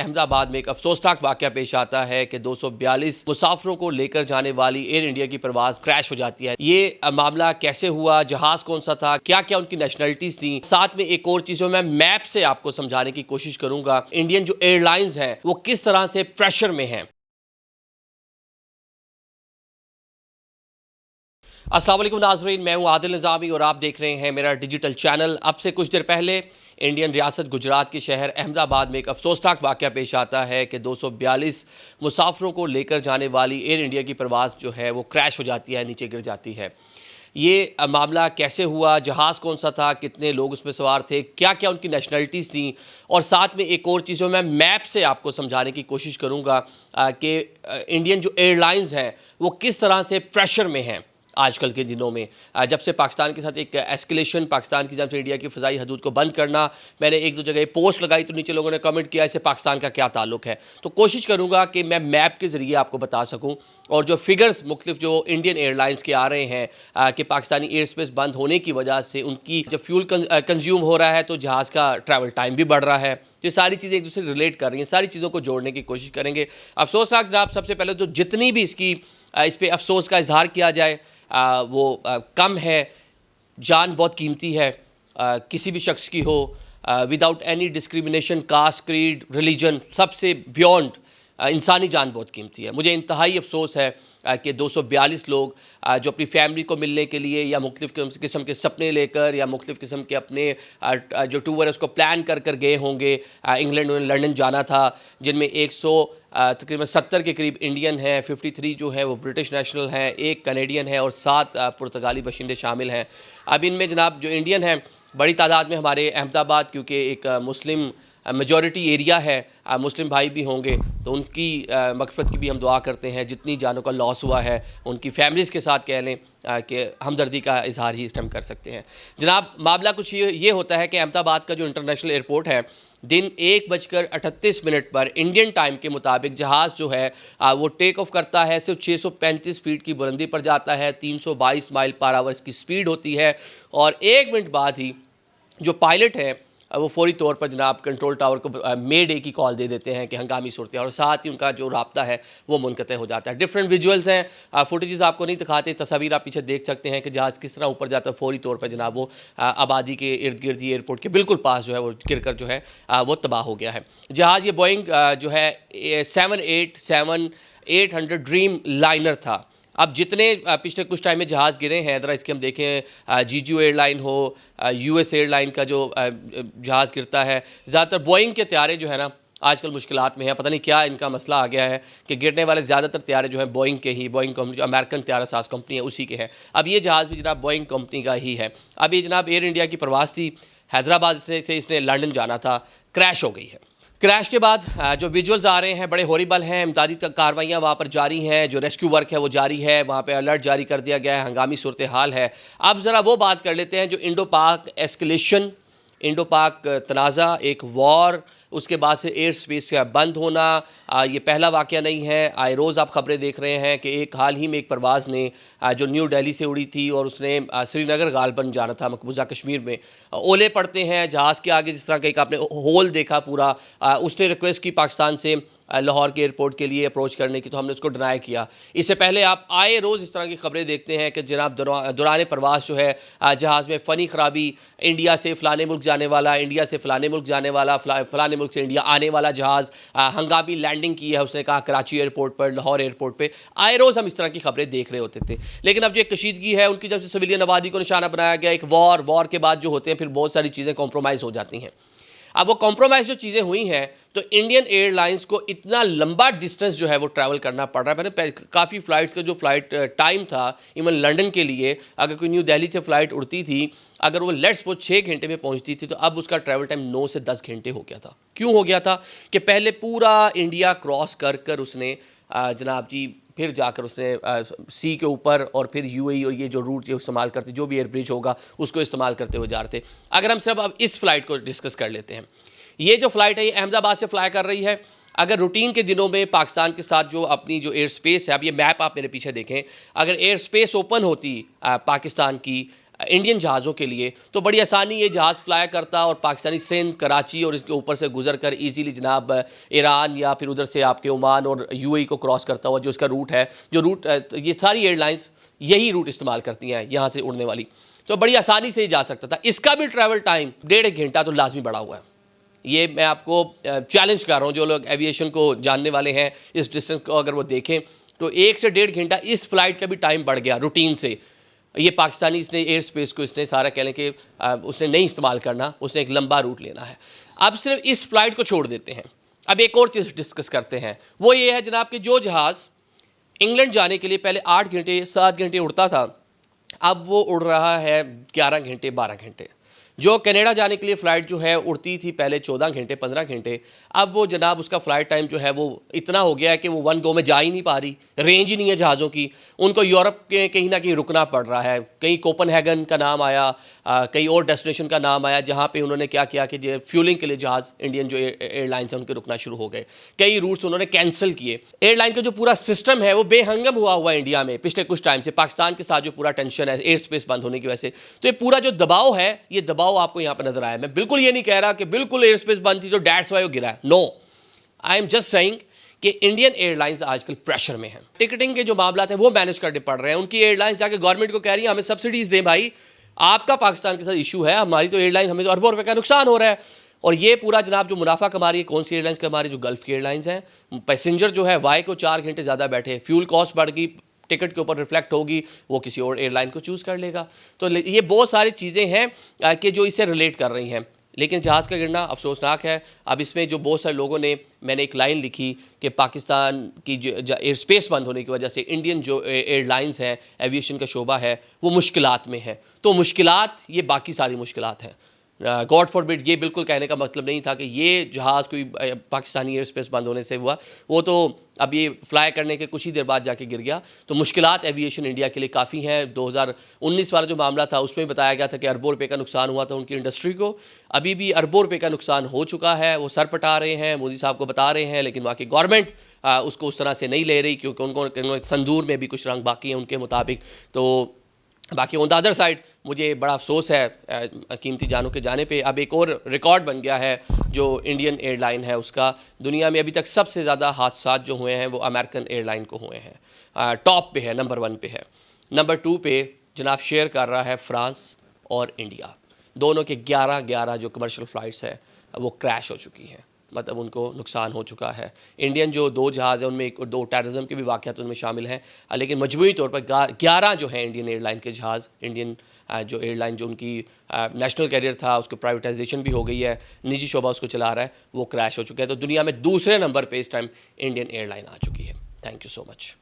अहमदाबाद में एक अफसोसनाक वाक़या पेश आता है कि 242 मुसाफिरों को लेकर जाने वाली एयर इंडिया की परवाज़ क्रैश हो जाती है। ये मामला कैसे हुआ, जहाज़ कौन सा था, क्या क्या उनकी नेशनलिटीज़ थी, साथ में एक और चीज़ों में मैप से आपको समझाने की कोशिश करूँगा इंडियन जो एयरलाइंस हैं वो किस तरह से प्रेशर में हैं। अस्सलाम वालेकुम नाज़रीन, मैं हूं आदिल निज़ामी और आप देख रहे हैं मेरा डिजिटल चैनल। अब से कुछ देर पहले इंडियन रियासत गुजरात के शहर अहमदाबाद में एक अफसोसनाक वाक़या पेश आता है कि 242 मुसाफिरों को लेकर जाने वाली एयर इंडिया की परवाज़ जो है वो क्रैश हो जाती है, नीचे गिर जाती है। ये मामला कैसे हुआ, जहाज़ कौन सा था, कितने लोग उसमें सवार थे, क्या क्या उनकी नेशनलिटीज़ थी, और साथ में एक और चीज़ों में मैप से आपको समझाने की कोशिश करूँगा कि इंडियन जो एयरलाइंस हैं वो किस तरह से प्रेशर में हैं आजकल के दिनों में। जब से पाकिस्तान के साथ एक एस्केलेशन, पाकिस्तान की जानब से इंडिया की फ़िज़ाई हदूद को बंद करना, मैंने एक दो जगह पोस्ट लगाई तो नीचे लोगों ने कमेंट किया इससे पाकिस्तान का क्या ताल्लुक़ है। तो कोशिश करूँगा कि मैं मैप के ज़रिए आपको बता सकूँ और जो फिगर्स मुख्तलिफ जो इंडियन एयरलाइंस के आ रहे हैं कि पाकिस्तानी एयर स्पेस बंद होने की वजह से उनकी जब फ्यूल कंज्यूम हो रहा है तो जहाज़ का ट्रैवल टाइम भी बढ़ रहा है। ये सारी चीज़ें एक दूसरे से रिलेट कर रही हैं, सारी चीज़ों को जोड़ने की कोशिश करेंगे। अफसोसनाक जनाब, सबसे पहले तो जितनी भी इसकी इस पर अफसोस का इजहार किया जाए वो कम है। जान बहुत कीमती है, किसी भी शख्स की हो, without any discrimination, caste, creed, religion, सबसे बियॉन्ड इंसानी जान बहुत कीमती है। मुझे इंतहाई अफसोस है कि 242 लोग जो अपनी फैमिली को मिलने के लिए या मुख्तलिफ़ किस्म के सपने लेकर या मुख्तलिफ़ किस्म के अपने जो टूर है उसको प्लान कर कर गए होंगे। इंग्लैंड और लंदन जाना था, जिनमें 100 तकरीबन 70 के करीब इंडियन हैं, 53 जो है वो ब्रिटिश नेशनल हैं, एक कनेडियन है और 7 पुर्तगाली बशिंदे शामिल हैं। अब इनमें जनाब जो इंडियन हैं बड़ी तादाद में हमारे अहमदाबाद, क्योंकि एक मुस्लिम मेजॉरिटी एरिया है, मुस्लिम भाई भी होंगे तो उनकी मग़फ़िरत की भी हम दुआ करते हैं। जितनी जानों का लॉस हुआ है उनकी फैमिलीज़ के साथ कह लें कि हमदर्दी का इजहार ही इस टाइम कर सकते हैं। जनाब, मामला कुछ ये होता है कि अहमदाबाद का जो इंटरनेशनल एयरपोर्ट है, दिन 1:38 पर इंडियन टाइम के मुताबिक जहाज़ जो है वो टेक ऑफ करता है। सिर्फ 635 फीट की बुलंदी पर जाता है, 322 माइल पर आवर की स्पीड होती है और 1 मिनट बाद ही जो पायलट है वो फौरी तौर पर जनाब कंट्रोल टावर को मे डे की कॉल दे देते हैं कि हंगामी सूरत और साथ ही उनका जो राब्ता है वो मुनक़ते हो जाता है। डिफरेंट विजुअल्स हैं, फुटेजेस आपको नहीं दिखाते, तस्वीर आप पीछे देख सकते हैं कि जहाज़ किस तरह ऊपर जाता है। फौरी तौर पर जनाब वो आबादी के इर्द गिर्द ही एयरपोर्ट के बिल्कुल पास जो है वो गिर कर जो है वो तबाह हो गया है। जहाज़ ये बोइंग जो है 787-800 ड्रीम लाइनर था। अब जितने पिछले कुछ टाइम में जहाज़ गिरे हैं, ज़रा इसके हम देखें, जीजू एयरलाइन हो, यूएस एयरलाइन का जो जहाज़ गिरता है, ज़्यादातर बोइंग के त्यारे जो है ना आजकल मुश्किलात में है। पता नहीं क्या इनका मसला आ गया है कि गिरने वाले ज़्यादातर त्यारे जो हैं बोइंग के ही, बोइंग कंपनी जो अमेरिकन त्यारा साज कंपनी है उसी के हैं। अब ये जहाज़ भी जनाब बोइंग कंपनी का ही है। अब ये जनाब एयर इंडिया की परवाज़ थी, हैदराबाद से इसने लंदन जाना था, क्रैश हो गई है। क्रैश के बाद जो विजुअल्स आ रहे हैं बड़े हॉरिबल हैं। इमदादी कार्रवाइयाँ वहाँ पर जारी हैं, जो रेस्क्यू वर्क है वो जारी है, वहाँ पे अलर्ट जारी कर दिया गया है, हंगामी सूरत हाल है। अब ज़रा वो बात कर लेते हैं जो इंडो पाक एस्केलेशन, इंडो पाक तनाज़ा, एक वॉर, उसके बाद से एयर स्पेस का बंद होना, ये पहला वाक़या नहीं है। आए रोज़ आप ख़बरें देख रहे हैं कि एक हाल ही में एक परवाज़ ने जो न्यू दिल्ली से उड़ी थी और उसने श्रीनगर गालबन जाना था, मकबूजा कश्मीर में, ओले पड़ते हैं जहाज़ के आगे, जिस तरह का एक आपने होल देखा पूरा। उसने रिक्वेस्ट की पाकिस्तान से लाहौर के एयरपोर्ट के लिए अप्रोच करने की, तो हमने उसको डिनाई किया। इससे पहले आप आए रोज़ इस तरह की खबरें देखते हैं कि जनाब दौरान परवास जो है जहाज़ में फ़नी ख़राबी, इंडिया से फ़लाने मुल्क जाने वाला, इंडिया से फ़लाने मुल्क जाने वाला, फ़लाने मुल्क से इंडिया आने वाला जहाज़ हंगामी लैंडिंग की है, उसने कहा कराची एयरपोर्ट पर, लाहौर एयरपोर्ट पर। आए रोज़ हम इस तरह की खबरें देख रहे होते थे। लेकिन अब जो एक कशीदगी है उनकी, जब से सिविलियन आबादी को निशाना बनाया गया, एक वॉर के बाद जो होते हैं फिर बहुत सारी चीज़ें कॉम्प्रोमाइज़ हो जाती हैं। अब वो कॉम्प्रोमाइज़ जो चीज़ें हुई हैं तो इंडियन एयरलाइंस को इतना लंबा डिस्टेंस जो है वो ट्रैवल करना पड़ रहा है। मैंने काफ़ी फ़्लाइट्स का जो फ़्लाइट टाइम था इवन लंदन के लिए, अगर कोई न्यू दिल्ली से फ़्लाइट उड़ती थी, अगर वो लेट्स सपोज 6 घंटे में पहुंचती थी तो अब उसका ट्रैवल टाइम 9 से 10 घंटे हो गया था। क्यों हो गया था कि पहले पूरा इंडिया क्रॉस कर कर उसने जनाब जी फिर जाकर उसने सी के ऊपर और फिर यूएई और ये जो रूट ये इस्तेमाल करते, जो भी एयर ब्रिज होगा उसको इस्तेमाल करते हुए जा रहे थे। अगर हम सिर्फ अब इस फ़्लाइट को डिस्कस कर लेते हैं, ये जो फ़्लाइट है ये अहमदाबाद से फ़्लाई कर रही है। अगर रूटीन के दिनों में पाकिस्तान के साथ जो अपनी जो एयर स्पेस है, अब ये मैप आप मेरे पीछे देखें, अगर एयर स्पेस ओपन होती पाकिस्तान की इंडियन जहाज़ों के लिए, तो बड़ी आसानी ये जहाज़ फ्लाई करता और पाकिस्तानी सिंध, कराची और इसके ऊपर से गुजर कर ईजीली जनाब ईरान या फिर उधर से आपके ओमान और यूएई को क्रॉस करता हुआ जो इसका रूट है, जो रूट ये सारी एयरलाइंस यही रूट इस्तेमाल करती हैं यहाँ से उड़ने वाली, तो बड़ी आसानी से ही जा सकता था। इसका भी ट्रैवल टाइम 1.5 घंटा तो लाजमी बढ़ा हुआ है। ये मैं आपको चैलेंज कर रहा हूँ, जो लोग एविएशन को जानने वाले हैं, इस डिस्टेंस को अगर वो देखें तो 1 से 1.5 घंटा इस फ्लाइट का भी टाइम बढ़ गया रूटीन से। ये पाकिस्तानी इसने एयर स्पेस को इसने सारा कह लें कि उसने नहीं इस्तेमाल करना, उसने एक लंबा रूट लेना है। अब सिर्फ इस फ्लाइट को छोड़ देते हैं। अब एक और चीज़ डिस्कस करते हैं, वो ये है जनाब कि जो जहाज़ इंग्लैंड जाने के लिए पहले 8 घंटे 7 घंटे उड़ता था, अब वो उड़ रहा है 11 घंटे 12 घंटे। जो कनाडा जाने के लिए फ़्लाइट जो है उड़ती थी पहले 14 घंटे 15 घंटे, अब वो जनाब उसका फ़्लाइट टाइम जो है वो इतना हो गया है कि वो वन गो में जा ही नहीं पा रही, रेंज ही नहीं है जहाज़ों की। उनको यूरोप के कहीं ना कहीं रुकना पड़ रहा है। कहीं कोपनहेगन का नाम आया, कई और डेस्टिनेशन का नाम आया जहाँ पे उन्होंने क्या किया कि जो फ्यूलिंग के लिए जहाज़ इंडियन जो एयरलाइंस हैं उनके रुकना शुरू हो गए। कई रूट्स उन्होंने कैंसिल किए। एयरलाइन का जो पूरा सिस्टम है वो बेहंगम हुआ इंडिया में पिछले कुछ टाइम से, पाकिस्तान के साथ जो पूरा टेंशन है एयर स्पेस बंद होने की वजह से। तो ये पूरा जो दबाव है, ये दबाव आपको यहाँ पर नजर आया। मैं बिल्कुल ये नहीं कह रहा कि बिल्कुल एयर स्पेस बंद थी तो डैट्स वाई वो गिरा है, no, I am just saying कि इंडियन एयरलाइंस आजकल प्रेशर में हैं। टिकटिंग के जो मामला हैं वो मैनेज करने पड़ रहे हैं। उनकी एयरलाइंस जाके गवर्नमेंट को कह रही है हमें सब्सिडीज़ दें भाई, आपका पाकिस्तान के साथ इशू है, हमारी तो एयरलाइन, हमें तो अरबों रुपए का नुकसान हो रहा है। और ये पूरा जनाब जो मुनाफा कमा रही है, कौन सी एयरलाइंस कमा रही है? जो गल्फ़ की एयरलाइंस हैं। पैसेंजर जो है वाई को 4 घंटे ज़्यादा बैठे, फ्यूल कॉस्ट बढ़ गई, टिकट के ऊपर रिफ्लेक्ट होगी, वो किसी और एयरलाइन को चूज़ कर लेगा। तो ये बहुत सारी चीज़ें हैं कि जो इससे रिलेट कर रही हैं। लेकिन जहाज़ का गिरना अफसोसनाक है। अब इसमें जो बहुत सारे लोगों ने, मैंने एक लाइन लिखी कि पाकिस्तान की जो एयर स्पेस बंद होने की वजह से इंडियन जो एयरलाइंस हैं, एविएशन का शोबा है, वो मुश्किलात में है। तो मुश्किलात, ये बाकी सारी मुश्किलात हैं। गॉड फॉरबिड, ये बिल्कुल कहने का मतलब नहीं था कि ये जहाज़ कोई पाकिस्तानी एयर स्पेस बंद होने से हुआ, वो तो अब ये फ्लाई करने के कुछ ही देर बाद जाके गिर गया। तो मुश्किलात एविएशन इंडिया के लिए काफ़ी हैं। 2019 वाला जो मामला था उसमें बताया गया था कि अरबों रुपये का नुकसान हुआ था उनकी इंडस्ट्री को। अभी भी अरबों रुपये का नुकसान हो चुका है, वो सर पटा रहे हैं, मोदी साहब को बता रहे हैं, लेकिन वहाँ की गवर्नमेंट उसको उस तरह से नहीं ले रही, क्योंकि उनको संदूर में भी कुछ रंग बाकी हैं उनके मुताबिक। तो बाकी ऑन द अदर साइड मुझे बड़ा अफसोस है कीमती जानों के जाने पे। अब एक और रिकॉर्ड बन गया है जो इंडियन एयरलाइन है उसका। दुनिया में अभी तक सबसे ज़्यादा हादसा जो हुए हैं वो अमेरिकन एयरलाइन को हुए हैं। टॉप पे है, नंबर 1 पे है। नंबर 2 पे जनाब शेयर कर रहा है फ्रांस और इंडिया। दोनों के 11 जो कमर्शियल फ़्लाइट्स हैं वो क्रैश हो चुकी हैं, मतलब उनको नुकसान हो चुका है। इंडियन जो 2 जहाज़ हैं उनमें 2 टेररिज्म के भी वाक़यात उनमें शामिल हैं, लेकिन मजमूई तौर पर 11 जो हैं इंडियन एयरलाइन के जहाज़, इंडियन जो एयरलाइन जो उनकी नेशनल कैरियर था उसको प्राइवेटाइजेशन भी हो गई है, निजी शोबा उसको चला रहा है, वो क्रैश हो चुका है। तो दुनिया में दूसरे नंबर पर इस टाइम इंडियन एयरलाइन आ चुकी है। Thank you so much.